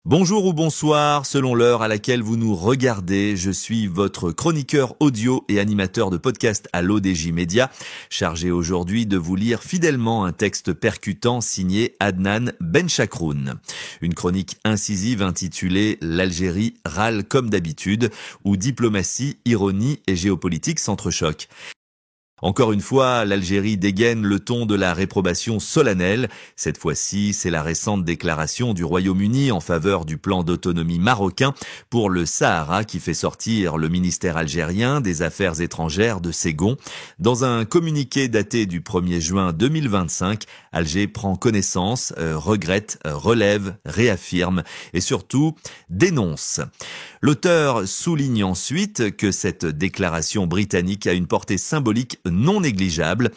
Bonjour ou bonsoir, selon l'heure à laquelle vous nous regardez, je suis votre chroniqueur audio et animateur de podcast à l'ODJ Média, chargé aujourd'hui de vous lire fidèlement un texte percutant signé Adnan Benchakroun. Une chronique incisive intitulée « L'Algérie râle comme d'habitude » où diplomatie, ironie et géopolitique s'entrechoquent. Encore une fois, l'Algérie dégaine le ton de la réprobation solennelle. Cette fois-ci, c'est la récente déclaration du Royaume-Uni en faveur du plan d'autonomie marocain pour le Sahara qui fait sortir le ministère algérien des Affaires étrangères de ses gonds. Dans un communiqué daté du 1er juin 2025, Alger prend connaissance, regrette, relève, réaffirme et surtout dénonce. L'auteur souligne ensuite que cette déclaration britannique a une portée symbolique non négligeable.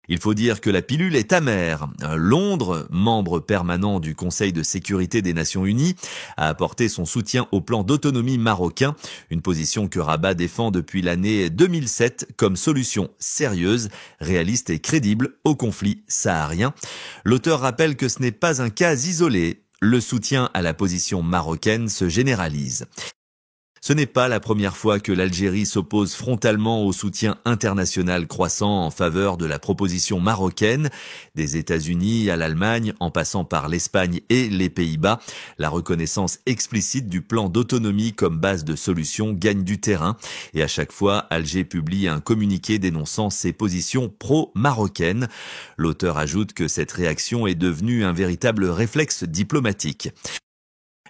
Il faut dire que la pilule est amère. Londres, membre permanent du Conseil de sécurité des Nations Unies, a apporté son soutien au plan d'autonomie marocain, une position que Rabat défend depuis l'année 2007 comme solution sérieuse, réaliste et crédible au conflit saharien. L'auteur rappelle que ce n'est pas un cas isolé. Le soutien à la position marocaine se généralise. Ce n'est pas la première fois que l'Algérie s'oppose frontalement au soutien international croissant en faveur de la proposition marocaine. Des États-Unis à l'Allemagne, en passant par l'Espagne et les Pays-Bas, la reconnaissance explicite du plan d'autonomie comme base de solution gagne du terrain. Et à chaque fois, Alger publie un communiqué dénonçant ses positions pro-marocaines. L'auteur ajoute que cette réaction est devenue un véritable réflexe diplomatique.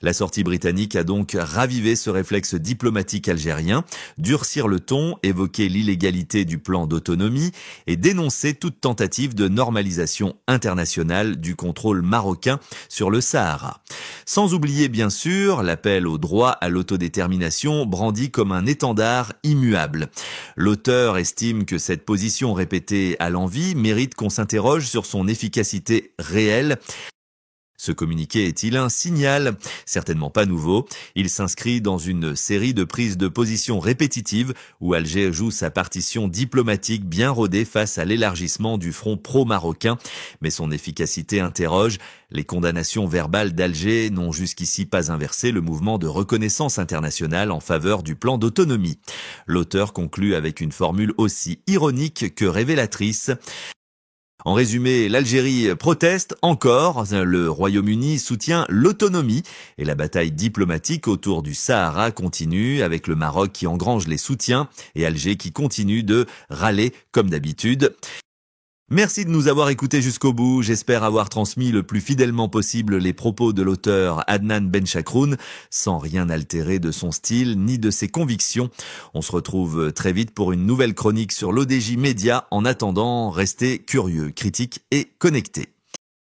La sortie britannique a donc ravivé ce réflexe diplomatique algérien, durcir le ton, évoquer l'illégalité du plan d'autonomie et dénoncer toute tentative de normalisation internationale du contrôle marocain sur le Sahara. Sans oublier bien sûr l'appel au droit à l'autodétermination brandi comme un étendard immuable. L'auteur estime que cette position répétée à l'envi mérite qu'on s'interroge sur son efficacité réelle. Ce communiqué est-il un signal? Certainement pas nouveau. Il s'inscrit dans une série de prises de position répétitives où Alger joue sa partition diplomatique bien rodée face à l'élargissement du front pro-marocain. Mais son efficacité interroge. Les condamnations verbales d'Alger n'ont jusqu'ici pas inversé le mouvement de reconnaissance internationale en faveur du plan d'autonomie. L'auteur conclut avec une formule aussi ironique que révélatrice. En résumé, l'Algérie proteste encore, le Royaume-Uni soutient l'autonomie et la bataille diplomatique autour du Sahara continue avec le Maroc qui engrange les soutiens et Alger qui continue de râler comme d'habitude. Merci de nous avoir écoutés jusqu'au bout. J'espère avoir transmis le plus fidèlement possible les propos de l'auteur Adnan Benchakroun, sans rien altérer de son style ni de ses convictions. On se retrouve très vite pour une nouvelle chronique sur l'ODJ Média. En attendant, restez curieux, critiques et connectés.